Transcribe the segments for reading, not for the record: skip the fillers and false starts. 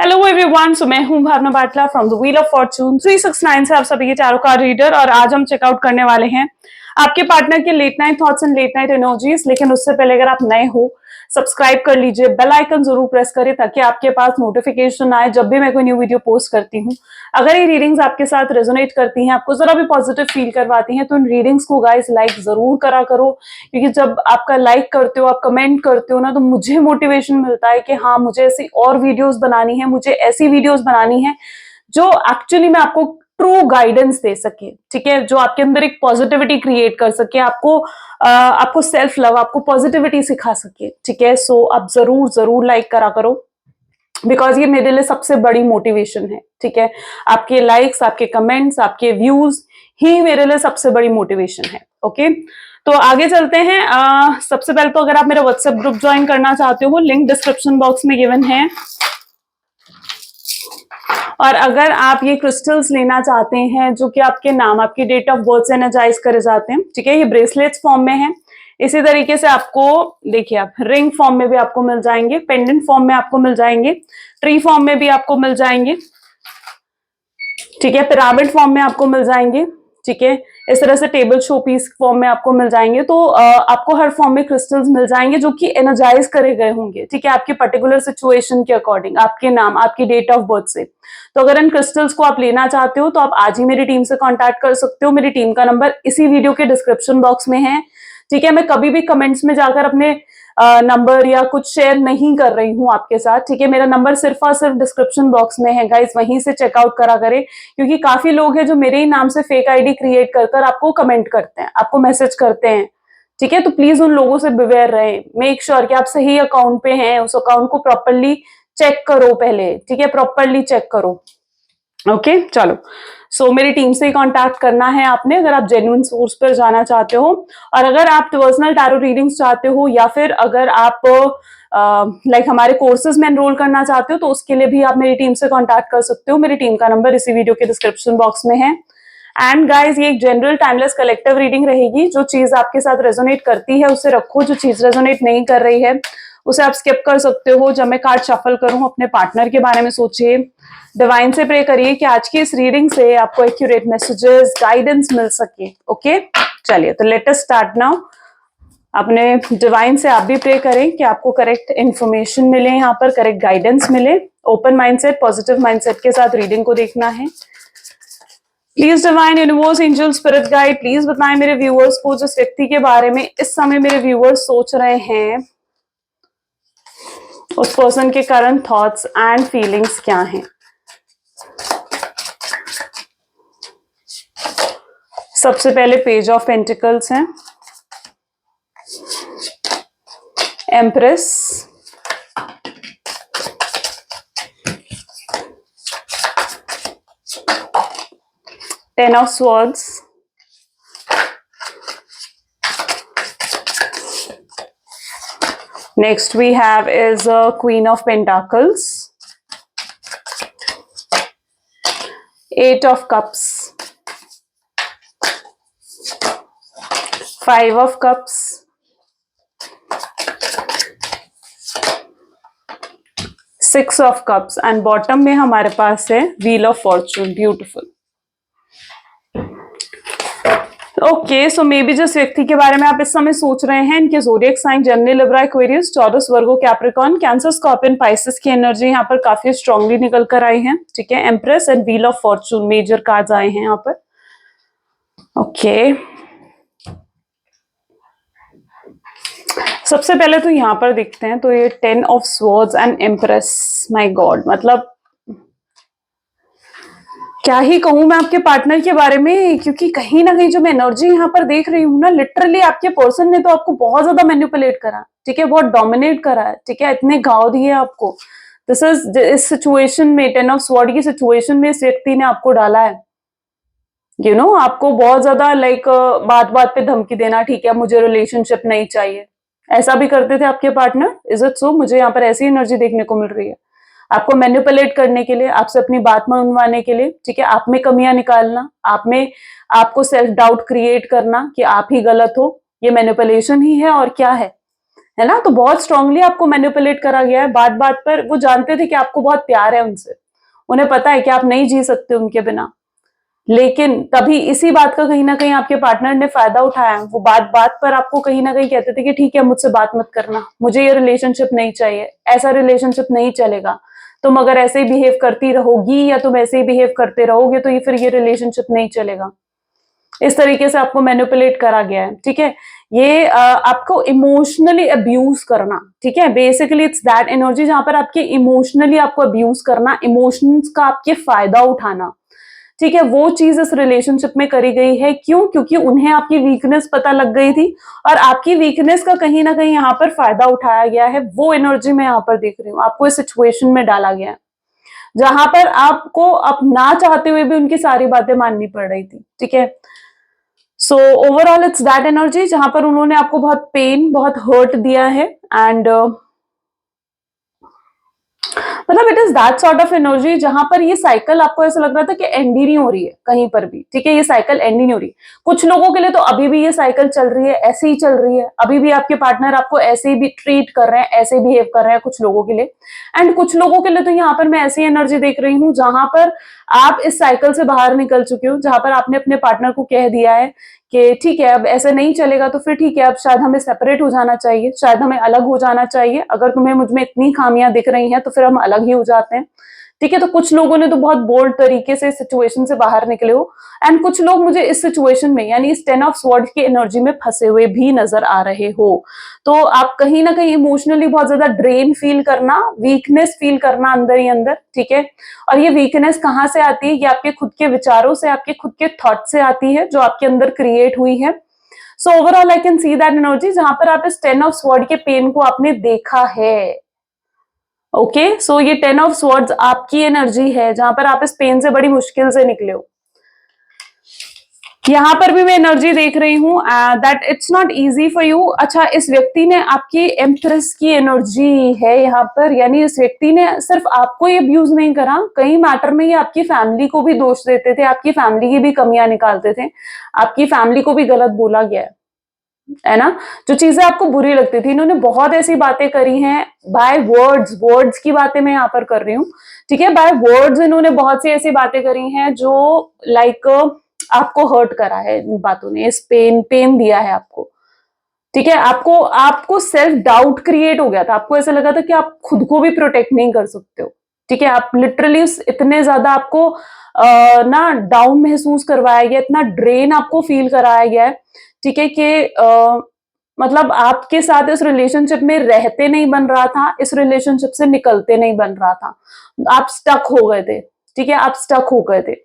Hello everyone, so मैं हूं Bhavna Batla from the wheel of fortune 369 से आप सभी के चारों कार्ड रीडर। और आज हम चेकआउट करने वाले हैं आपके पार्टनर के late night thoughts and late night energies. लेकिन उससे पहले अगर आप नए हो, सब्सक्राइब कर लीजिए, बेल आइकन जरूर प्रेस करें ताकि आपके पास नोटिफिकेशन आए जब भी मैं कोई न्यू वीडियो पोस्ट करती हूँ। अगर ये रीडिंग्स आपके साथ रेजोनेट करती हैं, आपको जरा भी पॉजिटिव फील करवाती हैं, तो इन रीडिंग्स को गाइस लाइक जरूर करा करो, क्योंकि जब आपका लाइक करते हो, आप कमेंट करते हो ना, तो मुझे मोटिवेशन मिलता है कि हाँ, मुझे ऐसी और वीडियोस बनानी है, मुझे ऐसी वीडियोस बनानी है जो एक्चुअली में आपको ट्रू गाइडेंस दे सके। ठीक है, जो आपके अंदर एक पॉजिटिविटी क्रिएट कर सके, आपको सेल्फ लव, आपको पॉजिटिविटी सिखा सके। ठीक है, सो आप जरूर जरूर लाइक करा करो, बिकॉज ये मेरे लिए सबसे बड़ी मोटिवेशन है। ठीक है, आपके लाइक्स, आपके कमेंट्स, आपके व्यूज ही मेरे लिए सबसे बड़ी मोटिवेशन है। ओके, तो आगे चलते हैं। सबसे पहले तो अगर आप मेरा व्हाट्सएप ग्रुप ज्वाइन करना चाहते हो, लिंक डिस्क्रिप्शन बॉक्स में गिवन है। और अगर आप ये क्रिस्टल्स लेना चाहते हैं जो कि आपके नाम, आपकी डेट ऑफ बर्थ से एनर्जाइज करे जाते हैं, ठीक है, ये ब्रेसलेट्स फॉर्म में है। इसी तरीके से आपको देखिए, आप रिंग फॉर्म में भी आपको मिल जाएंगे, पेंडेंट फॉर्म में आपको मिल जाएंगे, ट्री फॉर्म में भी आपको मिल जाएंगे, ठीक है, पिरामिड फॉर्म में आपको मिल जाएंगे। ठीक है, इस तरह से टेबल शो पीस फॉर्म में आपको मिल जाएंगे। तो आपको हर फॉर्म में क्रिस्टल्स मिल जाएंगे जो कि एनर्जाइज करे गए होंगे। ठीक है, आपके पर्टिकुलर सिचुएशन के अकॉर्डिंग, आपके नाम, आपकी डेट ऑफ बर्थ से। तो अगर इन क्रिस्टल्स को आप लेना चाहते हो तो आप आज ही मेरी टीम से कांटेक्ट कर सकते हो। मेरी टीम का नंबर इसी वीडियो के डिस्क्रिप्शन बॉक्स में है। ठीक है, मैं कभी भी कमेंट्स में जाकर अपने नंबर या कुछ शेयर नहीं कर रही हूँ आपके साथ। ठीक है, मेरा नंबर सिर्फ और सिर्फ डिस्क्रिप्शन बॉक्स में है गाइस, वहीं से चेकआउट करा करें, क्योंकि काफी लोग हैं जो मेरे ही नाम से फेक आईडी क्रिएट कर कर आपको कमेंट करते हैं, आपको मैसेज करते हैं। ठीक है, तो प्लीज उन लोगों से बिवेयर रहें, मेक श्योर कि आप सही अकाउंट पे हैं, उस अकाउंट को प्रॉपरली चेक करो पहले। ठीक है, प्रॉपरली चेक करो। ओके, चलो। सो मेरी टीम से ही कांटेक्ट करना है आपने, अगर आप जेन्युइन सोर्स पर जाना चाहते हो। और अगर आप पर्सनल टैरो रीडिंग्स चाहते हो, या फिर अगर आप हमारे कोर्सेज में एनरोल करना चाहते हो, तो उसके लिए भी आप मेरी टीम से कांटेक्ट कर सकते हो। मेरी टीम का नंबर इसी वीडियो के डिस्क्रिप्शन बॉक्स में है। एंड गाइज, ये एक जनरल टाइमलेस कलेक्टिव रीडिंग रहेगी। जो चीज आपके साथ रेजोनेट करती है उसे रखो, जो चीज रेजोनेट नहीं कर रही है उसे आप स्किप कर सकते हो। जब मैं कार्ड शफल करूं, अपने पार्टनर के बारे में सोचिए, डिवाइन से प्रे करिए कि आज की इस रीडिंग से आपको एक्यूरेट मैसेजेस, गाइडेंस मिल सके। ओके, चलिए, तो लेट अस स्टार्ट नाउ। अपने डिवाइन से आप भी प्रे करें कि आपको करेक्ट इंफॉर्मेशन मिले, यहाँ पर करेक्ट गाइडेंस मिले। ओपन माइंडसेट, पॉजिटिव माइंडसेट के साथ रीडिंग को देखना है। Please divine, universe, angel, spirit guide, please बताएं मेरे व्यूअर्स को, जिस व्यक्ति के बारे में इस समय मेरे व्यूअर्स सोच रहे हैं, उस पर्सन के करंट थॉट्स एंड फीलिंग्स क्या हैं। सबसे पहले पेज ऑफ पेंटिकल्स है, empress, ten of swords, next we have is a Queen of Pentacles, Eight of Cups, Five of Cups, Six of Cups and bottom में हमारे पास है Wheel of Fortune। Beautiful. Okay, so may be जिस व्यक्ति के बारे में आप इस समय सोच रहे हैं, इनके zodiac sign Gemini, Libra, Aquarius, Taurus, Virgo, Capricorn, Cancer, Scorpion, Pisces की एनर्जी यहाँ पर काफी स्ट्रांगली निकल कर आई है। ठीक है, empress and wheel of fortune major cards आए हैं यहाँ पर। ओके, सबसे पहले तो यहाँ पर देखते हैं, तो ये 10 of swords and empress. My God, मतलब क्या ही कहूं मैं आपके पार्टनर के बारे में, क्योंकि कहीं ना कहीं जो मैं एनर्जी यहाँ पर देख रही हूँ ना, लिटरली आपके पर्सन ने तो आपको बहुत ज्यादा मैनिपुलेट करा। ठीक है, बहुत डोमिनेट करा है। ठीक है, इतने घाव दिए आपको। इस सिचुएशन में, 10 ऑफ स्वॉर्ड की सिचुएशन में इस व्यक्ति ने आपको डाला है। आपको बहुत ज्यादा बात बात पे धमकी देना, ठीक है, मुझे रिलेशनशिप नहीं चाहिए, ऐसा भी करते थे आपके पार्टनर। Is it so? मुझे यहाँ पर ऐसी एनर्जी देखने को मिल रही है, आपको मैनिपुलेट करने के लिए, आपसे अपनी बात मनवाने के लिए। ठीक है, आप में कमियां निकालना, आपको सेल्फ डाउट क्रिएट करना कि आप ही गलत हो, ये मैनिपुलेशन ही है और क्या है है ना। तो बहुत स्ट्रांगली आपको मैनिपुलेट करा गया है, बात बात पर वो जानते थे कि आपको बहुत प्यार है उनसे, उन्हें पता है कि आप नहीं जी सकते उनके बिना, लेकिन तभी इसी बात का कहीं ना कहीं आपके पार्टनर ने फायदा उठाया। वो बात बात पर आपको कहीं ना कहीं कहते थे कि ठीक है मुझसे बात मत करना, मुझे ये रिलेशनशिप नहीं चाहिए, ऐसा रिलेशनशिप नहीं चलेगा, तुम अगर ऐसे ही बिहेव करती रहोगी या तुम ऐसे ही बिहेव करते रहोगे तो ये फिर ये रिलेशनशिप नहीं चलेगा। इस तरीके से आपको मैनिपुलेट करा गया है, ठीक है। ये आपको इमोशनली अब्यूज करना, ठीक है, बेसिकली इट्स दैट एनर्जी जहां पर आपके इमोशनली आपको अब्यूज करना, इमोशंस का आपके फायदा उठाना, ठीक है, वो चीज इस रिलेशनशिप में करी गई है। क्यों? क्योंकि उन्हें आपकी वीकनेस पता लग गई थी और आपकी वीकनेस का कहीं ना कहीं यहाँ पर फायदा उठाया गया है। वो एनर्जी मैं यहाँ पर देख रही हूँ, आपको इस सिचुएशन में डाला गया है जहां पर आपको अब ना चाहते हुए भी उनकी सारी बातें माननी पड़ रही थी, ठीक है। So overall it's that energy जहां पर उन्होंने आपको बहुत पेन, बहुत हर्ट दिया है एंड मतलब it is that sort of energy जहां पर ये साइकिल आपको ऐसा लग रहा था कि एंड ही नहीं हो रही है कहीं पर भी, ठीक है, ये साइकिल एंड ही नहीं हो रही। कुछ लोगों के लिए तो अभी भी ये साइकिल चल रही है, ऐसे ही चल रही है, अभी भी आपके पार्टनर आपको ऐसे ही भी ट्रीट कर रहे हैं, ऐसे ही बिहेव कर रहे हैं कुछ लोगों के लिए। एंड कुछ लोगों के लिए तो यहाँ पर मैं ऐसी एनर्जी देख रही हूँ जहां पर आप इस साइकिल से बाहर निकल चुके हो, जहां पर आपने अपने पार्टनर को कह दिया है कि ठीक है अब ऐसे नहीं चलेगा तो फिर ठीक है अब शायद हमें सेपरेट हो जाना चाहिए, शायद हमें अलग हो जाना चाहिए, अगर तुम्हें मुझ में इतनी खामियां दिख रही हैं तो फिर हम अलग ही हो जाते हैं, ठीक है। तो कुछ लोगों ने तो बहुत बोल्ड तरीके से इस सिचुएशन से बाहर निकले हो एंड कुछ लोग मुझे इस सिचुएशन में यानी इस 10 ऑफ स्वॉर्ड की एनर्जी में फंसे हुए भी नजर आ रहे हो। तो आप कहीं ना कहीं इमोशनली बहुत ज्यादा ड्रेन फील करना, वीकनेस फील करना अंदर ही अंदर, ठीक है। और ये वीकनेस कहाँ से आती है? ये आपके खुद के विचारों से, आपके खुद के थॉट से आती है जो आपके अंदर क्रिएट हुई है। So overall I can see that energy जहां पर आप इस 10 ऑफ स्वॉर्ड के पेन को आपने देखा है। ओके, सो ये 10 ऑफ स्वॉर्ड्स आपकी एनर्जी है जहां पर आप इस पेन से बड़ी मुश्किल से निकले हो। यहां पर भी मैं एनर्जी देख रही हूं that it's not easy for you. अच्छा, इस व्यक्ति ने आपकी एम्प्रेस की एनर्जी है यहाँ पर, यानी इस व्यक्ति ने सिर्फ आपको ही अब्यूज नहीं करा, कई मैटर में ये आपकी फैमिली को भी दोष देते थे, आपकी फैमिली की भी कमियां निकालते थे, आपकी फैमिली को भी गलत बोला गया है ना। जो चीजें आपको बुरी लगती थी, इन्होंने बहुत ऐसी बातें करी हैं बाय वर्ड्स, वर्ड्स की बातें मैं यहाँ पर कर रही हूँ, ठीक है, बाय वर्ड्स इन्होंने बहुत सी ऐसी बातें करी हैं जो लाइक आपको हर्ट करा है इन बातों ने, इस पेन दिया है आपको, ठीक है। आपको सेल्फ डाउट क्रिएट हो गया था, आपको ऐसा लगा था कि आप खुद को भी प्रोटेक्ट नहीं कर सकते हो, ठीक है। आप लिटरली इतने ज्यादा आपको ना डाउन महसूस करवाया गया, इतना ड्रेन आपको फील कराया गया है, ठीक है, कि मतलब आपके साथ इस रिलेशनशिप में रहते नहीं बन रहा था, इस रिलेशनशिप से निकलते नहीं बन रहा था, आप स्टक हो गए थे, ठीक है, आप स्टक हो गए थे।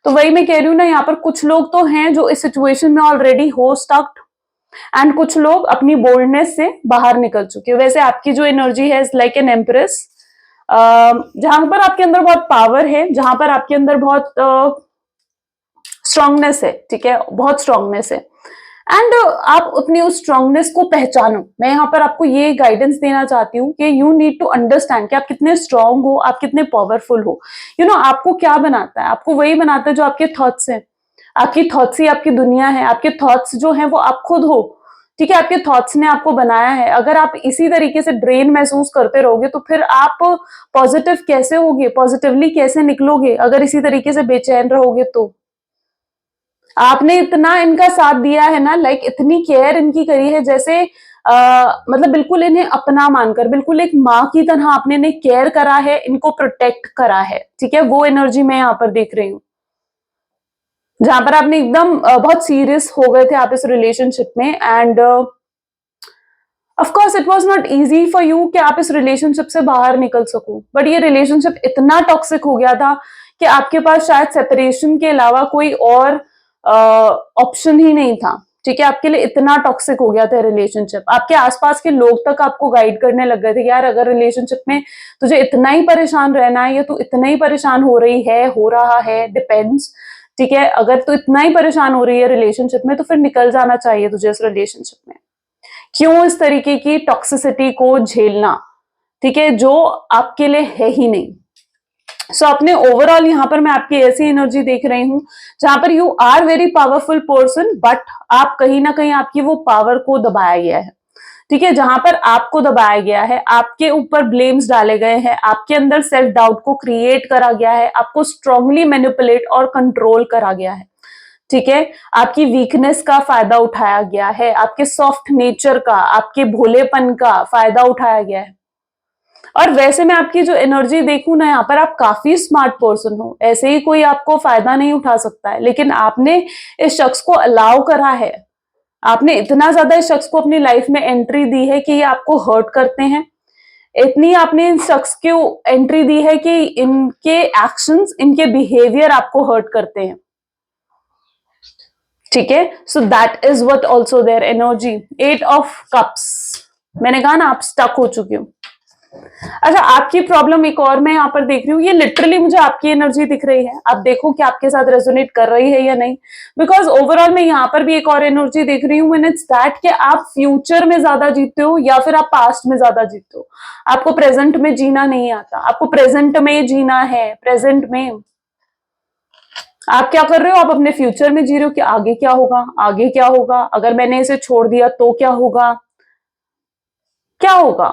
तो वही मैं कह रही हूँ ना, यहाँ पर कुछ लोग तो हैं जो इस सिचुएशन में ऑलरेडी हो स्टक्ड एंड कुछ लोग अपनी बोल्डनेस से बाहर निकल चुके हैं। वैसे आपकी जो एनर्जी है इज लाइक एन एम्प्रेस, जहां पर आपके अंदर बहुत पावर है, जहां पर आपके अंदर बहुत स्ट्रांगनेस है, ठीक है, बहुत स्ट्रांगनेस है एंड आप अपनी उस स्ट्रांगनेस को पहचानो। मैं यहाँ पर आपको ये गाइडेंस देना चाहती हूँ कि यू नीड टू अंडरस्टैंड कि आप कितने स्ट्रांग हो, आप कितने पावरफुल हो। यू नो आपको क्या बनाता है? आपको वही बनाता है जो आपके थॉट्स हैं, आपकी थॉट्स ही आपकी दुनिया है, आपके थॉट्स जो हैं वो आप खुद हो, ठीक है, आपके थॉट्स ने आपको बनाया है। अगर आप इसी तरीके से ड्रेन महसूस करते रहोगे तो फिर आप पॉजिटिव कैसे होगे, पॉजिटिवली कैसे निकलोगे? अगर इसी तरीके से बेचैन रहोगे तो आपने इतना इनका साथ दिया है ना, लाइक इतनी केयर इनकी करी है, जैसे मतलब बिल्कुल इन्हें अपना मानकर, बिल्कुल एक माँ की तरह आपने इन्हें केयर करा है, इनको प्रोटेक्ट करा है, ठीक है। वो एनर्जी मैं यहाँ पर देख रही हूँ जहां पर आपने एकदम बहुत सीरियस हो गए थे आप इस रिलेशनशिप में end of course it was not easy for you कि आप इस रिलेशनशिप से बाहर निकल सको, बट ये रिलेशनशिप इतना टॉक्सिक हो गया था कि आपके पास शायद सेपरेशन के अलावा कोई और ऑप्शन ही नहीं था, ठीक है। आपके लिए इतना टॉक्सिक हो गया था रिलेशनशिप, आपके आसपास के लोग तक आपको गाइड करने लग गए थे यार अगर रिलेशनशिप में तुझे इतना ही परेशान रहना है या तू इतना ही परेशान हो रही है, हो रहा है, डिपेंड्स, ठीक है, अगर तू इतना ही परेशान हो रही है रिलेशनशिप में तो फिर निकल जाना चाहिए तुझे इस रिलेशनशिप में। क्यों इस तरीके की टॉक्सिसिटी को झेलना, ठीक है, जो आपके लिए है ही नहीं। सो अपने ओवरऑल यहाँ पर मैं आपकी ऐसी एनर्जी देख रही हूं जहां पर you are very powerful person, but आप कहीं ना कहीं आपकी वो पावर को दबाया गया है, ठीक है, जहां पर आपको दबाया गया है, आपके ऊपर ब्लेम्स डाले गए हैं, आपके अंदर सेल्फ डाउट को क्रिएट करा गया है, आपको स्ट्रांगली मैनिपुलेट और कंट्रोल करा गया है। ठीक है, आपकी वीकनेस का फायदा उठाया गया है, आपके सॉफ्ट नेचर का, आपके भोलेपन का फायदा उठाया गया है। और वैसे मैं आपकी जो एनर्जी देखूं ना, यहाँ पर आप काफी स्मार्ट पर्सन हो, ऐसे ही कोई आपको फायदा नहीं उठा सकता है, लेकिन आपने इस शख्स को अलाउ करा है, आपने इतना ज्यादा इस शख्स को अपनी लाइफ में एंट्री दी है कि ये आपको हर्ट करते हैं, इतनी आपने इन शख्स को एंट्री दी है कि इनके एक्शंस, इनके बिहेवियर आपको हर्ट करते हैं। ठीक है, so that is what also their energy. 8 of cups, मैंने कहा ना आप स्टक हो चुके हो। अच्छा, आपकी प्रॉब्लम एक और मैं यहाँ पर देख रही हूँ, ये लिटरली मुझे आपकी एनर्जी दिख रही है, आप देखो कि आपके साथ रेजोनेट कर रही है या नहीं, बिकॉज ओवरऑल मैं यहाँ पर भी एक और एनर्जी देख रही हूँ, इट्स दैट कि आप फ्यूचर में ज्यादा जीते हो या फिर आप पास्ट में ज्यादा जीते हो। आपको प्रेजेंट में जीना नहीं आता, आपको प्रेजेंट में जीना है। प्रेजेंट में आप क्या कर रहे हो, आप अपने फ्यूचर में जी रहे हो कि आगे क्या होगा, आगे क्या होगा, अगर मैंने इसे छोड़ दिया तो क्या होगा, क्या होगा,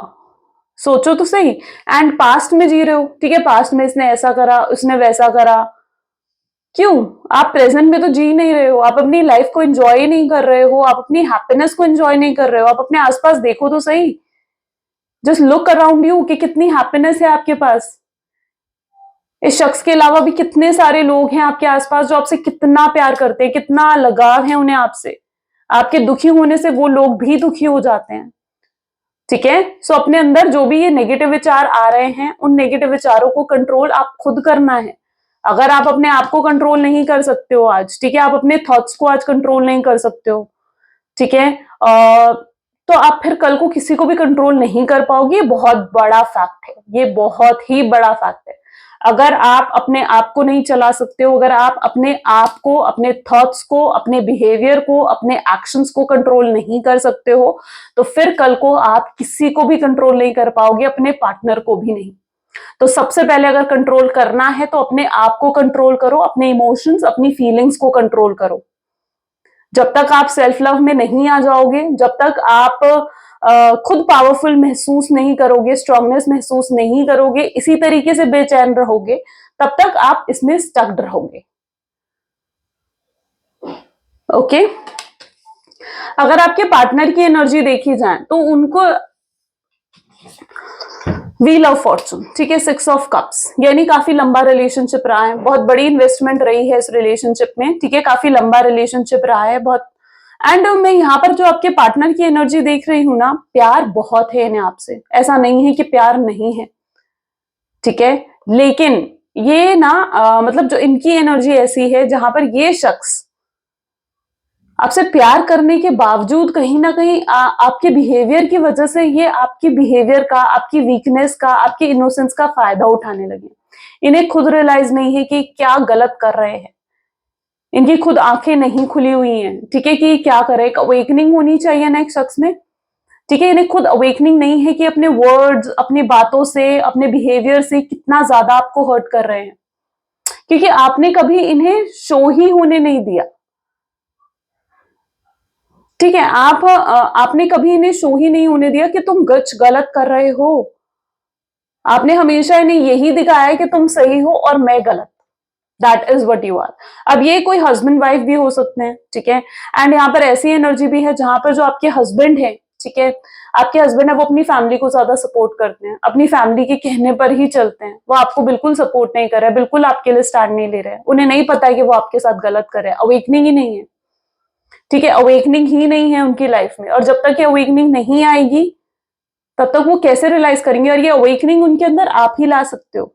सोचो तो सही। एंड पास्ट में जी रहे हो, ठीक है, पास्ट में इसने ऐसा करा, उसने वैसा करा, क्यों? आप प्रेजेंट में तो जी नहीं रहे हो, आप अपनी लाइफ को एंजॉय नहीं कर रहे हो, आप अपनी हैप्पीनेस को एंजॉय नहीं कर रहे हो। आप अपने आसपास देखो तो सही, जस्ट लुक अराउंड यू कि कितनी हैप्पीनेस है आपके पास। इस शख्स के अलावा भी कितने सारे लोग हैं आपके आसपास जो आपसे कितना प्यार करते हैं, कितना लगाव है उन्हें आपसे। आपके दुखी होने से वो लोग भी दुखी हो जाते हैं। ठीक है, सो अपने अंदर जो भी ये नेगेटिव विचार आ रहे हैं, उन नेगेटिव विचारों को कंट्रोल आप खुद करना है। अगर आप अपने आप को कंट्रोल नहीं कर सकते हो आज, ठीक है, आप अपने थॉट्स को आज कंट्रोल नहीं कर सकते हो, ठीक है, तो आप फिर कल को किसी को भी कंट्रोल नहीं कर पाओगे। ये बहुत बड़ा फैक्ट है, ये बहुत ही बड़ा फैक्ट है। अगर आप अपने आप को नहीं चला सकते हो, अगर आप अपने आप को, अपने थॉट्स को, अपने बिहेवियर को, अपने एक्शंस को कंट्रोल नहीं कर सकते हो, तो फिर कल को आप किसी को भी कंट्रोल नहीं कर पाओगे, अपने पार्टनर को भी नहीं। तो सबसे पहले अगर कंट्रोल करना है तो अपने आप को कंट्रोल करो, अपने इमोशंस, अपनी फीलिंग्स को कंट्रोल करो। जब तक आप सेल्फ लव में नहीं आ जाओगे, जब तक आप खुद पावरफुल महसूस नहीं करोगे, स्ट्रांगनेस महसूस नहीं करोगे, इसी तरीके से बेचैन रहोगे, तब तक आप इसमें स्टक्ड रहोगे। ओके, अगर आपके पार्टनर की एनर्जी देखी जाए तो उनको व्हील ऑफ फॉर्चून, ठीक है, 6 ऑफ कप्स, यानी काफी लंबा रिलेशनशिप रहा है, बहुत बड़ी इन्वेस्टमेंट रही है इस रिलेशनशिप में, ठीक है, काफी लंबा रिलेशनशिप रहा है बहुत। एंड मैं यहाँ पर जो आपके पार्टनर की एनर्जी देख रही हूं ना, प्यार बहुत है इन्हें आपसे, ऐसा नहीं है कि प्यार नहीं है, ठीक है, लेकिन ये ना मतलब जो इनकी एनर्जी ऐसी है जहां पर ये शख्स आपसे प्यार करने के बावजूद कहीं ना कहीं आपके बिहेवियर की वजह से ये आपके बिहेवियर का, आपकी वीकनेस का, आपके इनोसेंस का फायदा उठाने लगे। इन्हें खुद रियलाइज नहीं है कि क्या गलत कर रहे हैं, इनकी खुद आंखें नहीं खुली हुई हैं, ठीक है, कि क्या करे। एक अवेकनिंग होनी चाहिए ना एक शख्स में, ठीक है, इन्हें खुद अवेकनिंग नहीं है कि अपने वर्ड्स, अपनी बातों से, अपने बिहेवियर से कितना ज्यादा आपको हर्ट कर रहे हैं, क्योंकि आपने कभी इन्हें शो ही होने नहीं दिया। ठीक है, आपने कभी इन्हें शो ही नहीं होने दिया कि तुम गलत कर रहे हो। आपने हमेशा इन्हें यही दिखाया है कि तुम सही हो और मैं गलत। That is what you are. अब ये कोई हस्बैंड वाइफ भी हो सकते हैं, ठीक है, एंड यहाँ पर ऐसी एनर्जी भी है जहां पर जो आपके हस्बैंड है, ठीक है, आपके हस्बैंड है, वो अपनी फैमिली को ज्यादा सपोर्ट करते हैं, अपनी फैमिली के कहने पर ही चलते हैं, वो आपको बिल्कुल सपोर्ट नहीं कर रहे, बिल्कुल आपके लिए स्टैंड नहीं ले रहे, उन्हें नहीं पता है कि वो आपके साथ गलत कर रहे हैं, अवेकनिंग ही नहीं है, ठीक है, अवेकनिंग ही नहीं है उनकी लाइफ में। और जब तक ये अवेकनिंग नहीं आएगी तब तक वो कैसे रियलाइज करेंगे, और ये अवेकनिंग उनके अंदर आप ही ला सकते हो,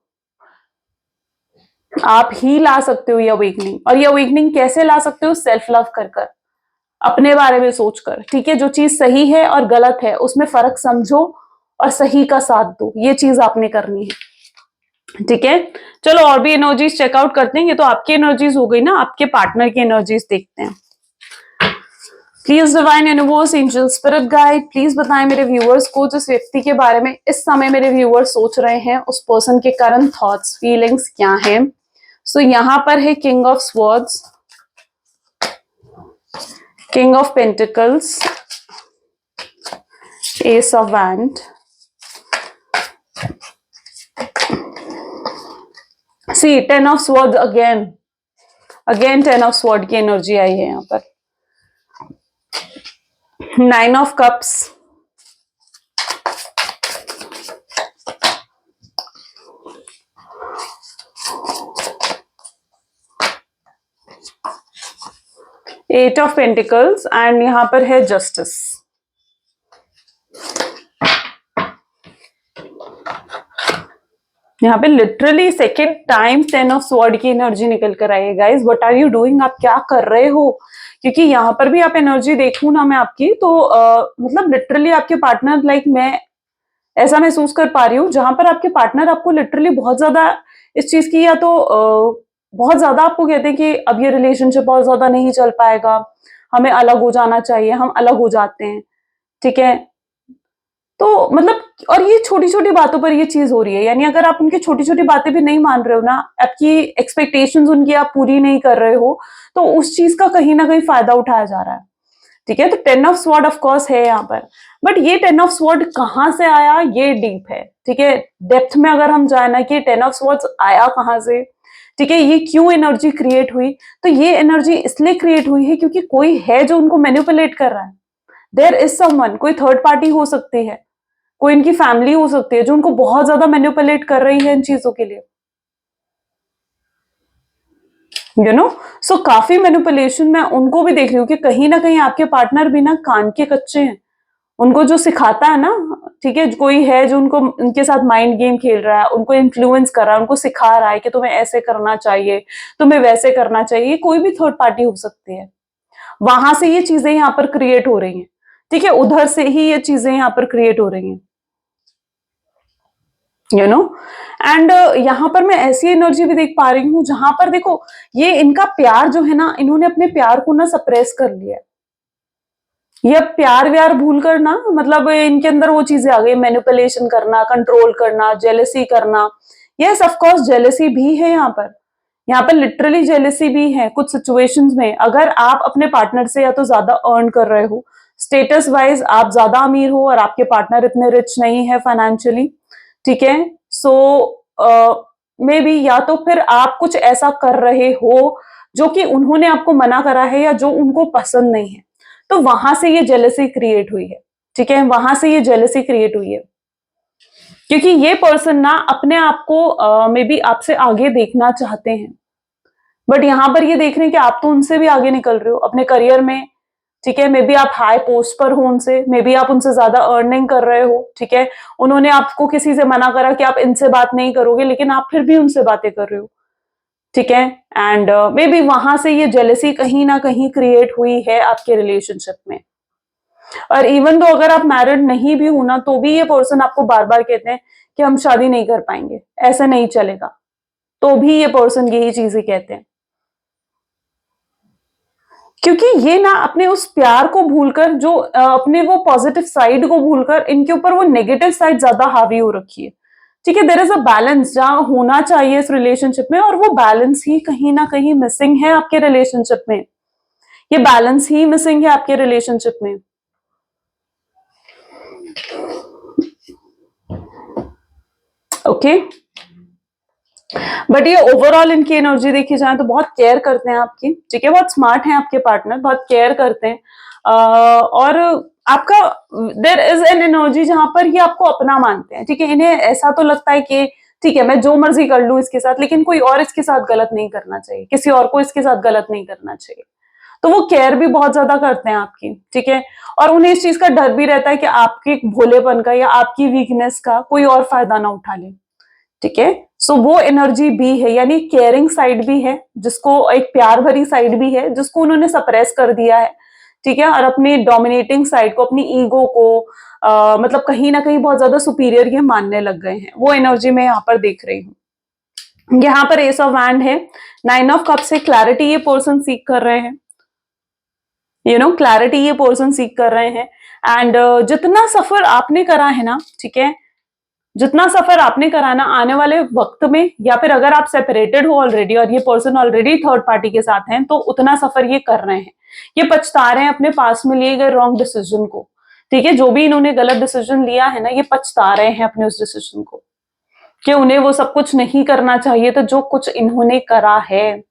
आप ही ला सकते हो ये अवेकनिंग। और ये अवेकनिंग कैसे ला सकते हो? सेल्फ लव कर कर, अपने बारे में सोचकर, ठीक है, जो चीज सही है और गलत है उसमें फर्क समझो और सही का साथ दो, ये चीज आपने करनी है, ठीक है। चलो और भी एनर्जीज चेकआउट करते हैं, ये तो आपकी एनर्जीज हो गई ना, आपके पार्टनर की एनर्जीज देखते हैं। Please divine universe, angel, spirit guide, please बताएं मेरे व्यूअर्स को, जिस व्यक्ति के बारे में इस समय मेरे व्यूअर्स सोच रहे हैं, उस पर्सन के करंट थॉट्स, फीलिंग्स क्या हैं। सो यहां पर है king of swords, king of pentacles, ace of wand, see 10 of sword, again 10 of sword की एनर्जी आई है यहाँ पर, 9 of cups, eight of pentacles and यहां पर है जस्टिस। यहाँ पे literally second time 10 of sword की एनर्जी निकल कर आई है guys. What are you doing, आप क्या कर रहे हो? क्योंकि यहाँ पर भी आप एनर्जी देखूं ना मैं आपकी, तो मतलब लिटरली आपके पार्टनर, लाइक मैं ऐसा महसूस कर पा रही हूँ जहां पर आपके पार्टनर आपको लिटरली बहुत ज्यादा इस चीज की, या तो बहुत ज्यादा आपको कहते हैं कि अब ये रिलेशनशिप बहुत ज्यादा नहीं चल पाएगा, हमें अलग हो जाना चाहिए, हम अलग हो जाते हैं, ठीक है। तो मतलब, और ये छोटी छोटी बातों पर ये चीज हो रही है, यानी अगर आप उनकी छोटी छोटी बातें भी नहीं मान रहे हो ना, आपकी एक्सपेक्टेशंस उनकी आप पूरी नहीं कर रहे हो, तो उस चीज का कहीं ना कहीं फायदा उठाया जा रहा है, ठीक है। तो 10 ऑफ स्वॉर्ड ऑफ कोर्स है यहाँ पर, बट ये 10 ऑफ स्वॉर्ड कहां से आया, ये डीप है, ठीक है। डेप्थ में अगर हम जाए ना कि 10 ऑफ स्वॉर्ड्स आया कहां से, ठीक है, ये क्यों एनर्जी क्रिएट हुई, तो ये एनर्जी इसलिए क्रिएट हुई है क्योंकि कोई है जो उनको मैनिपुलेट कर रहा है। देयर इज समवन, कोई थर्ड पार्टी हो सकती है, कोई इनकी फैमिली हो सकती है जो उनको बहुत ज्यादा मैनिपुलेट कर रही है इन चीजों के लिए, यू नो। सो काफी मैनिपुलेशन मैं उनको भी देख रही हूँ कि कहीं ना कहीं आपके पार्टनर भी ना कान के कच्चे हैं, उनको जो सिखाता है ना, ठीक है, कोई है जो उनको उनके साथ माइंड गेम खेल रहा है, उनको इन्फ्लुएंस कर रहा है, उनको सिखा रहा है कि तुम्हें ऐसे करना चाहिए, तुम्हें वैसे करना चाहिए, कोई भी थर्ड पार्टी हो सकती है। वहां से ये चीजें यहाँ पर क्रिएट हो रही हैं, ठीक है, उधर से ही ये चीजें यहाँ पर क्रिएट हो रही हैं, यू नो। एंड यहां पर मैं ऐसी एनर्जी भी देख पा रही हूं जहां पर देखो, ये इनका प्यार जो है ना, इन्होंने अपने प्यार को ना सप्रेस कर लिया है। ये अब प्यार व्यार भूल कर ना, मतलब इनके अंदर वो चीजें आ गई, मैनिपुलेशन करना, कंट्रोल करना, जेलेसी करना। यस ऑफ कोर्स जेलेसी भी है यहाँ पर, यहाँ पर लिटरली जेलेसी भी है कुछ सिचुएशंस में। अगर आप अपने पार्टनर से या तो ज्यादा अर्न कर रहे हो, स्टेटस वाइज आप ज्यादा अमीर हो और आपके पार्टनर इतने रिच नहीं है फाइनेंशियली, ठीक है, सो मे बी, या तो फिर आप कुछ ऐसा कर रहे हो जो कि उन्होंने आपको मना करा है या जो उनको पसंद नहीं है, तो वहां से ये जेलसी क्रिएट हुई है, ठीक है, वहां से ये जेलसी क्रिएट हुई है। क्योंकि ये पर्सन ना अपने आप को मे बी आपसे आगे देखना चाहते हैं, बट यहां पर ये देख रहे हैं कि आप तो उनसे भी आगे निकल रहे हो अपने करियर में, ठीक है, मे बी आप हाई पोस्ट पर हो उनसे, मे बी आप उनसे ज्यादा अर्निंग कर रहे हो, ठीक है, उन्होंने आपको किसी से मना करा कि आप इनसे बात नहीं करोगे, लेकिन आप फिर भी उनसे बातें कर रहे हो, ठीक है। एंड मे बी वहां से ये जेलसी कहीं ना कहीं क्रिएट हुई है आपके रिलेशनशिप में। और इवन दो अगर आप मैरिड नहीं भी हो ना, तो भी ये पर्सन आपको बार बार कहते हैं कि हम शादी नहीं कर पाएंगे, ऐसा नहीं चलेगा, तो भी ये पर्सन यही चीजें कहते हैं। क्योंकि ये ना अपने उस प्यार को भूलकर, जो अपने वो पॉजिटिव साइड को भूलकर, इनके ऊपर वो नेगेटिव साइड ज्यादा हावी हो रखी है, ठीक है। देयर इज अ बैलेंस जहां होना चाहिए इस रिलेशनशिप में, और वो बैलेंस ही कहीं ना कहीं मिसिंग है आपके रिलेशनशिप में, ये बैलेंस ही मिसिंग है आपके रिलेशनशिप में, ओके। बट ये ओवरऑल इनकी एनर्जी देखी जाए तो बहुत केयर करते हैं आपकी, ठीक है, बहुत स्मार्ट हैं आपके पार्टनर, बहुत केयर करते हैं, और आपका देयर इज एन एनर्जी जहां पर ये आपको अपना मानते हैं, ठीक है। इन्हें ऐसा तो लगता है कि ठीक है मैं जो मर्जी कर लूं इसके साथ, लेकिन कोई और इसके साथ गलत नहीं करना चाहिए, किसी और को इसके साथ गलत नहीं करना चाहिए, तो वो केयर भी बहुत ज्यादा करते हैं आपकी, ठीक है। और उन्हें इस चीज का डर भी रहता है कि आपके भोलेपन का या आपकी वीकनेस का कोई और फायदा ना उठा ले, ठीक है। सो वो एनर्जी भी है, यानी केयरिंग साइड भी है, जिसको एक प्यार भरी साइड भी है जिसको उन्होंने सप्रेस कर दिया है, ठीक है। और अपनी डोमिनेटिंग साइड को, अपनी ईगो को मतलब कहीं ना कहीं बहुत ज्यादा सुपीरियर ये मानने लग गए हैं, वो एनर्जी मैं यहाँ पर देख रही हूँ। यहाँ पर एस ऑफ वैंड है, 9 ऑफ कप से क्लैरिटी ये पर्सन सीख कर रहे हैं, यू नो, क्लैरिटी ये पर्सन सीख कर रहे हैं। एंड जितना सफर आपने करा है ना, ठीक है, जितना सफर आपने कराना आने वाले वक्त में, या फिर अगर आप सेपरेटेड हो ऑलरेडी और ये पर्सन ऑलरेडी थर्ड पार्टी के साथ हैं, तो उतना सफर ये कर रहे हैं, ये पछता रहे हैं अपने पास में लिए गए रॉन्ग डिसीजन को, ठीक है, जो भी इन्होंने गलत डिसीजन लिया है ना, ये पछता रहे हैं अपने उस डिसीजन को, कि उन्हें वो सब कुछ नहीं करना चाहिए था जो कुछ इन्होंने करा है।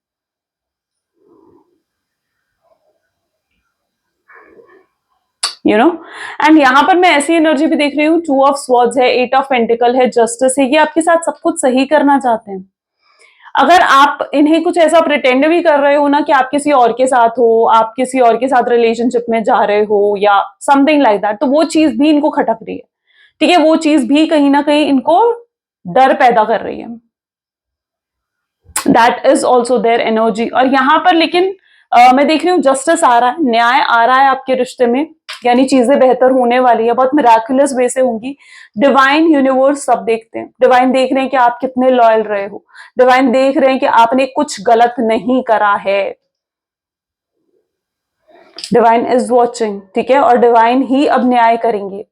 एंड यहाँ पर मैं ऐसी एनर्जी भी देख रही हूँ, 2 ऑफ स्वॉर्ड्स है, 8 ऑफ पेंटिकल है, जस्टिस है। ये आपके साथ सब कुछ सही करना चाहते हैं। अगर आप इन्हें कुछ ऐसा प्रिटेंड भी कर रहे हो ना कि आप किसी और के साथ हो, आप किसी और के साथ रिलेशनशिप में जा रहे हो या समथिंग लाइक दैट, तो वो चीज भी इनको खटक रही है। ठीक है, वो चीज भी कहीं ना कहीं इनको डर पैदा कर रही है। That is also their energy. और यहां पर लेकिन मैं देख रही हूँ जस्टिस आ रहा है, न्याय आ रहा है आपके रिश्ते में, यानी चीजें बेहतर होने वाली है, बहुत मिराकुलस वे से होंगी। डिवाइन यूनिवर्स सब देखते हैं, डिवाइन देख रहे हैं कि आप कितने लॉयल रहे हो, डिवाइन देख रहे हैं कि आपने कुछ गलत नहीं करा है। डिवाइन इज वॉचिंग, ठीक है, और डिवाइन ही अब न्याय करेंगे,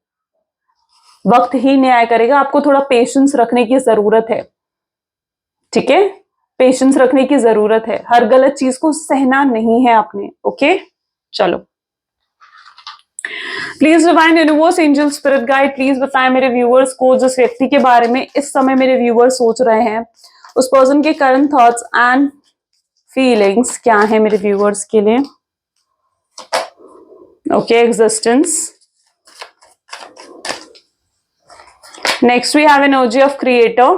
वक्त ही न्याय करेगा। आपको थोड़ा पेशेंस रखने की जरूरत है, ठीक है, पेशेंस रखने की जरूरत है, हर गलत चीज को सहना नहीं है आपने। ओके, चलो, please divine universe, angel, spirit guide, please बताएं मेरे व्यूअर्स को, जिस व्यक्ति के बारे में इस समय मेरे व्यूअर्स सोच रहे हैं, उस पर्सन के करंट थॉट्स एंड फीलिंग्स क्या है मेरे व्यूअर्स के लिए। Okay, existence. Next we have energy of creator,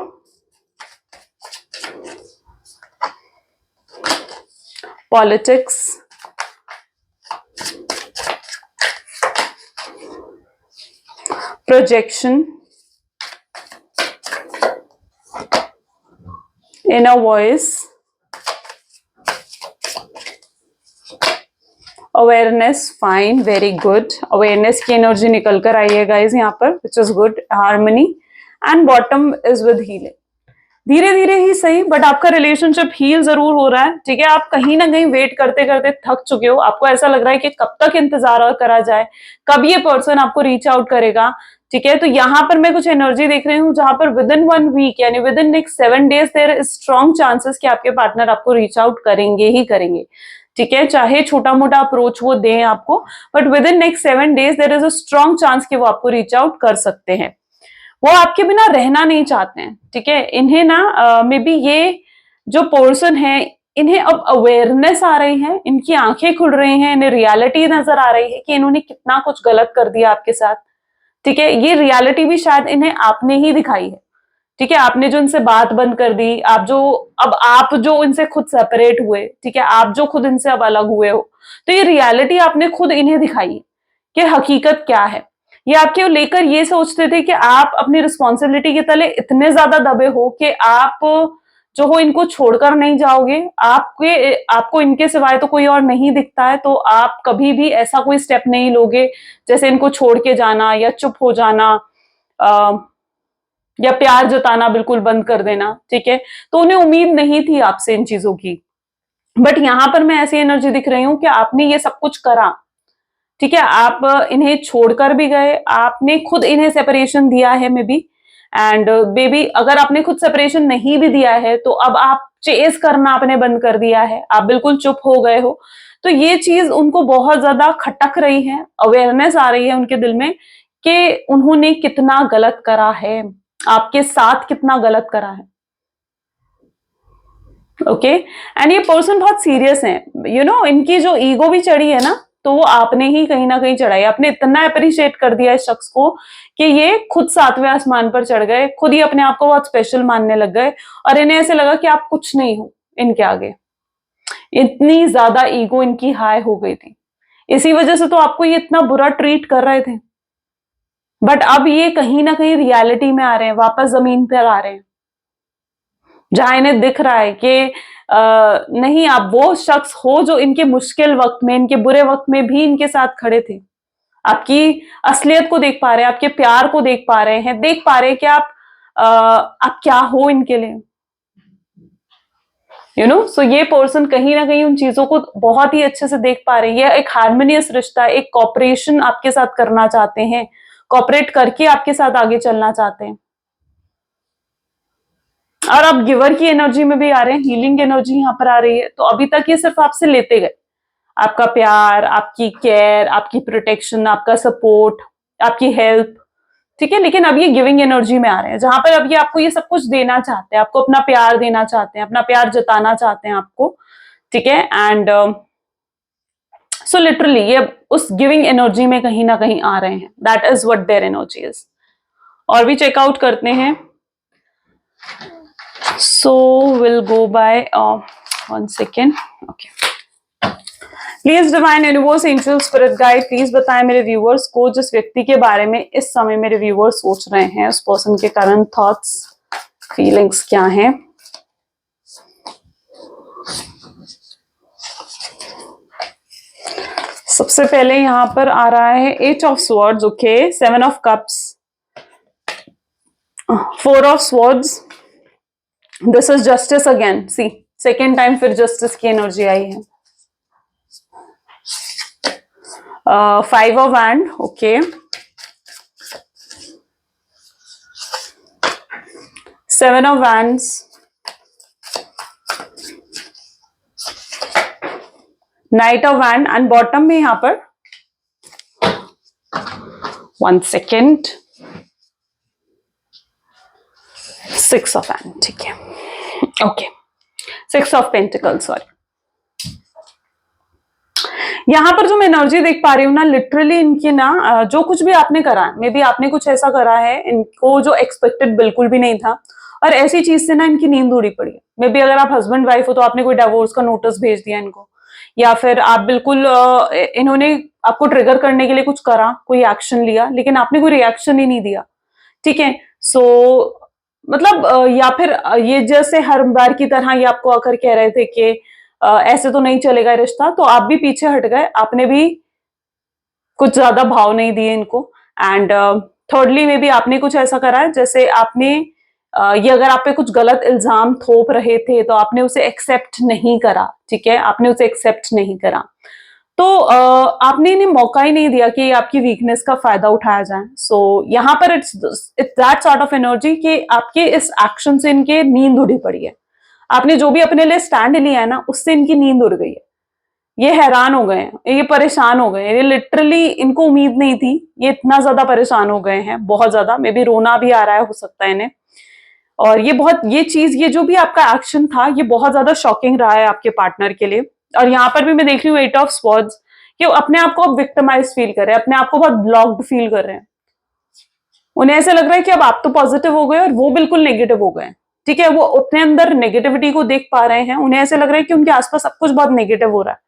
politics, projection, inner voice, awareness. Fine, very good, awareness की एनर्जी निकल कर आई है गाइज यहाँ पर, which is good. Harmony and bottom is with healing. धीरे धीरे ही सही, बट आपका रिलेशनशिप हील जरूर हो रहा है। ठीक है, आप कहीं ना कहीं वेट करते करते थक चुके हो, आपको ऐसा लग रहा है कि कब तक इंतजार करा जाए, कब ये पर्सन आपको रीच आउट करेगा। ठीक है, तो यहाँ पर मैं कुछ एनर्जी देख रही हूँ जहां पर विद इन 1 वीक यानी within next 7 days there is strong chances कि आपके पार्टनर आपको रीच आउट करेंगे ही करेंगे। ठीक है, चाहे छोटा मोटा अप्रोच वो दें आपको, but within next 7 days there is a strong chance कि वो आपको रीच आउट कर सकते हैं। वो आपके बिना रहना नहीं चाहते हैं। ठीक है, इन्हें ना मे बी ये जो पर्सन है, इन्हें अब अवेयरनेस आ रही है, इनकी आंखें खुल रही हैं, इन्हें रियलिटी नजर आ रही है कि इन्होंने कितना कुछ गलत कर दिया आपके साथ। ठीक है, ये रियलिटी भी शायद इन्हें आपने ही दिखाई है। ठीक है, आपने जो इनसे बात बंद कर दी, आप जो इनसे खुद सेपरेट हुए, ठीक है, आप जो खुद इनसे अब अलग हुए हो, तो ये रियलिटी आपने खुद इन्हें दिखाई है कि हकीकत क्या है। ये आपके लेकर ये सोचते थे कि आप अपनी रिस्पॉन्सिबिलिटी के तले इतने ज्यादा दबे हो कि आप जो हो इनको छोड़कर नहीं जाओगे, आपको इनके सिवाय तो कोई और नहीं दिखता है, तो आप कभी भी ऐसा कोई स्टेप नहीं लोगे जैसे इनको छोड़ के जाना या चुप हो जाना, या प्यार जताना बिल्कुल बंद कर देना। ठीक है, तो उन्हें उम्मीद नहीं थी आपसे इन चीजों की, बट यहां पर मैं ऐसी एनर्जी दिख रही हूं कि आपने ये सब कुछ करा। ठीक है, आप इन्हें छोड़कर भी गए, आपने खुद इन्हें सेपरेशन दिया है मे बी, एंड बेबी अगर आपने खुद सेपरेशन नहीं भी दिया है तो अब आप चेस करना आपने बंद कर दिया है, आप बिल्कुल चुप हो गए हो। तो ये चीज उनको बहुत ज्यादा खटक रही है, अवेयरनेस आ रही है उनके दिल में कि उन्होंने कितना गलत करा है, आपके साथ कितना गलत करा है। ओके, एंड ये पर्सन बहुत सीरियस है, इनकी जो ईगो भी चढ़ी है ना, तो वो आपने ही कहीं ना कहीं चढ़ाई। आपने इतना अप्रिशिएट कर दिया इस शख्स को कि ये खुद 7वें आसमान पर चढ़ गए, खुद ही अपने आप को बहुत स्पेशल मानने लग गए, और इन्हें ऐसे लगा कि आप कुछ नहीं हो इनके आगे। इतनी ज्यादा ईगो इनकी हाई हो गई थी, इसी वजह से तो आपको ये इतना बुरा ट्रीट कर रहे थे। बट अब ये कहीं ना कहीं रियलिटी में आ रहे हैं, वापस जमीन पर आ रहे हैं, जहां इन्हें दिख रहा है कि नहीं, आप वो शख्स हो जो इनके मुश्किल वक्त में, इनके बुरे वक्त में भी इनके साथ खड़े थे। आपकी असलियत को देख पा रहे हैं, आपके प्यार को देख पा रहे हैं, देख पा रहे हैं कि आप क्या हो इनके लिए। सो ये पर्सन कहीं ना कहीं उन चीजों को बहुत ही अच्छे से देख पा रहे हैं। ये एक हार्मोनियस रिश्ता, एक कॉपरेशन आपके साथ करना चाहते हैं, कॉपरेट करके आपके साथ आगे चलना चाहते हैं। और आप गिवर की एनर्जी में भी आ रहे हैं, हीलिंग एनर्जी यहां पर आ रही है। तो अभी तक ये सिर्फ आपसे लेते गए, आपका प्यार, आपकी केयर, आपकी प्रोटेक्शन, आपका सपोर्ट, आपकी हेल्प, ठीक है। लेकिन अब ये गिविंग एनर्जी में आ रहे हैं, जहां पर अब ये आपको ये सब कुछ देना चाहते हैं, आपको अपना प्यार देना चाहते हैं, अपना प्यार जताना चाहते हैं आपको, ठीक है। एंड सो लिटरली ये उस गिविंग एनर्जी में कहीं ना कहीं आ रहे हैं, that is what their energy is. और भी चेकआउट करते हैं। So will go by 1 second, okay. Please divine universe angel spirit guide, please बताएं मेरे व्यूअर्स को जिस व्यक्ति के बारे में इस समय मेरे व्यूअर्स सोच रहे हैं, उस पर्सन के करंट थॉट्स फीलिंग्स क्या हैं। सबसे पहले यहां पर आ रहा है 8 of swords, okay, 7 of cups, 4 of swords, this is justice again, see second time फिर जस्टिस की एनर्जी आई है। 5 of Wand, okay, 7 of Wands, Knight of Wand, and bottom में यहां पर 1 second 6 of Wand, ठीक है, ओके, 6 of Pentacles, सॉरी। यहां पर जो मैं एनर्जी देख पा रही हूँ ना, लिटरली इनकी ना जो कुछ भी आपने करा है, मे बी आपने कुछ ऐसा करा है इनको जो एक्सपेक्टेड बिल्कुल भी नहीं था, और ऐसी चीज से ना इनकी नींद उड़ी पड़ी है। मे बी अगर आप हस्बैंड वाइफ हो तो आपने कोई डिवोर्स का नोटिस भेज दिया इनको, या फिर आप बिल्कुल इन्होंने आपको ट्रिगर करने के लिए कुछ करा, कोई एक्शन लिया, लेकिन आपने कोई रिएक्शन ही नहीं दिया, ठीक है। सो मतलब या फिर ये जैसे हर बार की तरह ये आपको आकर कह रहे थे कि ऐसे तो नहीं चलेगा रिश्ता, तो आप भी पीछे हट गए, आपने भी कुछ ज्यादा भाव नहीं दिए इनको। एंड थर्डली में भी आपने कुछ ऐसा करा है जैसे आपने ये अगर आप पे कुछ गलत इल्जाम थोप रहे थे तो आपने उसे एक्सेप्ट नहीं करा, ठीक है, आपने उसे एक्सेप्ट नहीं करा, तो आपने इन्हें मौका ही नहीं दिया कि आपकी वीकनेस का फायदा उठाया जाए। सो यहाँ पर it's that sort of energy कि आपके इस एक्शन से इनके नींद उड़ी पड़ी है, आपने जो भी अपने लिए स्टैंड लिया है ना, उससे इनकी नींद उड़ गई है, ये हैरान हो गए हैं, ये परेशान हो गए हैं, ये लिटरली इनको उम्मीद नहीं थी, ये इतना ज्यादा परेशान हो गए हैं, बहुत ज्यादा, मे बी रोना भी आ रहा है, हो सकता है इन्हें। और ये बहुत, ये चीज, ये जो भी आपका एक्शन था, ये बहुत ज्यादा शॉकिंग रहा है आपके पार्टनर के लिए। और यहाँ पर भी मैं देख रही हूँ 8 ऑफ स्वॉर्ड्स, कि अपने आप को अब विक्टिमाइज फील कर रहे हैं, अपने आप को बहुत ब्लॉक्ड फील कर रहे हैं, उन्हें ऐसा लग रहा है कि अब आप तो पॉजिटिव हो गए और वो बिल्कुल नेगेटिव हो गए, ठीक है, वो अपने अंदर नेगेटिविटी को देख पा रहे हैं, उन्हें ऐसे लग रहा है कि उनके आसपास सब कुछ बहुत नेगेटिव हो रहा है।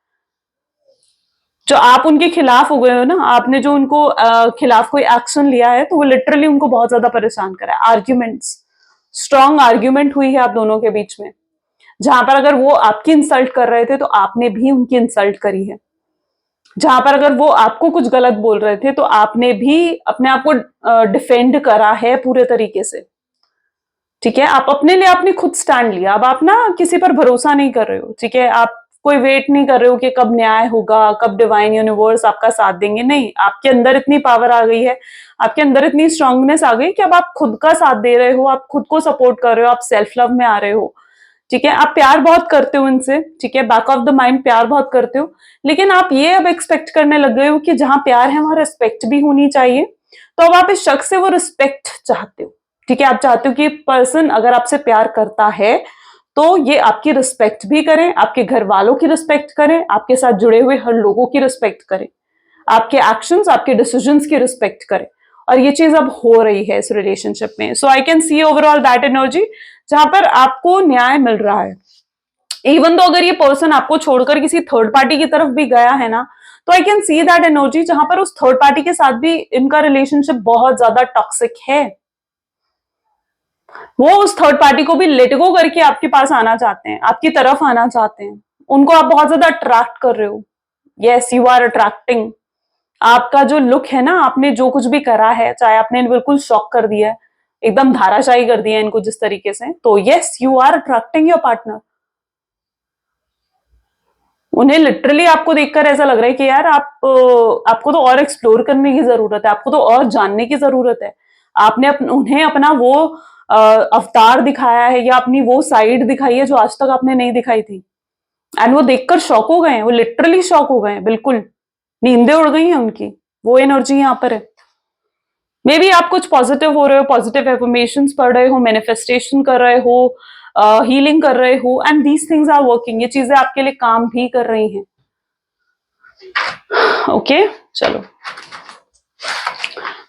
जो आप उनके खिलाफ हो गए हो ना, आपने जो उनको खिलाफ कोई एक्शन लिया है, तो वो लिटरली उनको बहुत ज्यादा परेशान करा है। आर्ग्यूमेंट्स, स्ट्रॉन्ग आर्ग्यूमेंट हुई है आप दोनों के बीच में, जहां पर अगर वो आपकी इंसल्ट कर रहे थे तो आपने भी उनकी इंसल्ट करी है, जहां पर अगर वो आपको कुछ गलत बोल रहे थे तो आपने भी अपने आप को डिफेंड करा है पूरे तरीके से, ठीक है। आप अपने लिए आपने खुद स्टैंड लिया, अब आप ना किसी पर भरोसा नहीं कर रहे हो, ठीक है, आप कोई वेट नहीं कर रहे हो कि कब न्याय होगा, कब डिवाइन यूनिवर्स आपका साथ देंगे, नहीं, आपके अंदर इतनी पावर आ गई है, आपके अंदर इतनी स्ट्रांगनेस आ गई कि अब आप खुद का साथ दे रहे हो, आप खुद को सपोर्ट कर रहे हो, आप सेल्फ लव में आ रहे हो, ठीक है, आप प्यार बहुत करते हो इनसे, ठीक है, बैक ऑफ द माइंड प्यार बहुत करते हो, लेकिन आप ये अब एक्सपेक्ट करने लग गए हो कि जहां प्यार है वहां रिस्पेक्ट भी होनी चाहिए, तो अब आप इस शख्स से वो रिस्पेक्ट चाहते हो, ठीक है, आप चाहते हो कि पर्सन अगर आपसे प्यार करता है तो ये आपकी रिस्पेक्ट भी करें, आपके घर वालों की रिस्पेक्ट करें, आपके साथ जुड़े हुए हर लोगों की रिस्पेक्ट करें, आपके एक्शंस, आपके डिसीजंस की रिस्पेक्ट करें, और ये चीज अब हो रही है इस रिलेशनशिप में। So I can see overall that energy जहां पर आपको न्याय मिल रहा है, इवन तो अगर ये पर्सन आपको छोड़कर किसी थर्ड पार्टी की तरफ भी गया है ना, तो आई कैन सी दैट एनर्जी जहां पर उस थर्ड पार्टी के साथ भी इनका रिलेशनशिप बहुत ज्यादा टॉक्सिक है, वो उस थर्ड पार्टी को भी लेट गो करके आपके पास आना चाहते हैं, आपकी तरफ आना चाहते हैं, उनको आप बहुत ज्यादा अट्रैक्ट कर रहे हो, यस यू आर अट्रैक्टिंग, आपका जो लुक है ना, आपने जो कुछ भी करा है, चाहे आपने बिल्कुल शॉक कर दिया है, एकदम धाराशाही कर दिया है इनको जिस तरीके से, तो yes you are attracting your partner. उन्हें लिटरली आपको देखकर ऐसा लग रहा है कि यार आपको तो और एक्सप्लोर करने की जरूरत है, आपको तो और जानने की जरूरत है, आपने उन्हें अपना वो अवतार दिखाया है या अपनी वो साइड दिखाई है जो आज तक आपने नहीं दिखाई थी, एंड वो देखकर शॉक हो गए हैं, वो लिटरली शॉक हो गए हैं, बिल्कुल नींदें उड़ गई हैं उनकी, वो एनर्जी यहाँ पर है। मे बी आप कुछ पॉजिटिव हो रहे हो, पॉजिटिव एफर्मेशंस पढ़ रहे हो, मैनिफेस्टेशन कर रहे हो, हीलिंग कर रहे हो, and these things are working. ये चीजें आपके लिए काम भी कर रही हैं। ओके चलो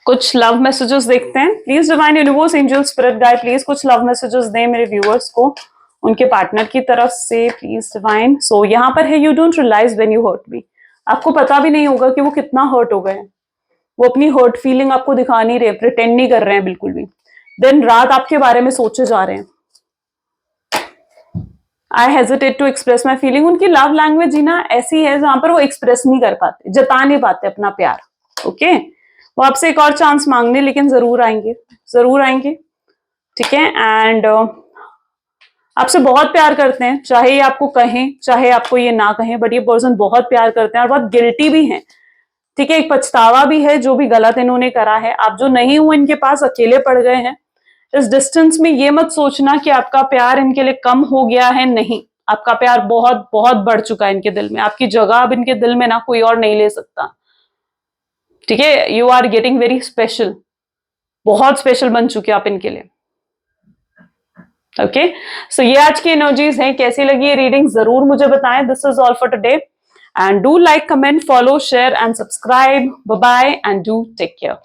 कुछ लव मैसेजेस देखते हैं। Please divine universe angel spirit guide please कुछ लव मैसेजेस दें मेरे व्यूअर्स को उनके पार्टनर की तरफ से, प्लीज डिवाइन। सो यहाँ पर है, you don't realise when you hurt me. आपको पता भी नहीं होगा कि वो कितना हर्ट हो गए हैं। वो अपनी हर्ट फीलिंग आपको दिखा नहीं रहे, प्रिटेंड नहीं कर रहे हैं बिल्कुल भी। दिन रात आपके बारे में सोचे जा रहे हैं। I hesitate to express my feeling. उनकी लव लैंग्वेज ही ना ऐसी है जहां पर वो एक्सप्रेस नहीं कर पाते, जता नहीं पाते अपना प्यार। ओके वो आपसे एक और चांस मांगने, लेकिन जरूर आएंगे, जरूर आएंगे। ठीक है एंड आपसे बहुत प्यार करते हैं, चाहे ये आपको कहें चाहे आपको ये ना कहें, बट ये पर्सन बहुत प्यार करते हैं और बहुत गिल्टी भी हैं। ठीक है एक पछतावा भी है जो भी गलत इन्होंने करा है। आप जो नहीं हुए इनके पास, अकेले पड़ गए हैं इस डिस्टेंस में। ये मत सोचना कि आपका प्यार इनके लिए कम हो गया है, नहीं, आपका प्यार बहुत बहुत बढ़ चुका है इनके दिल में। आपकी जगह अब इनके दिल में ना कोई और नहीं ले सकता। ठीक है you are getting very special, बहुत स्पेशल बन चुके आप इनके लिए। ओके सो ये आज की एनर्जीज हैं। कैसी लगी ये रीडिंग जरूर मुझे बताएं। This is all for today and do like, comment, follow, share and subscribe. Bye bye and do take care.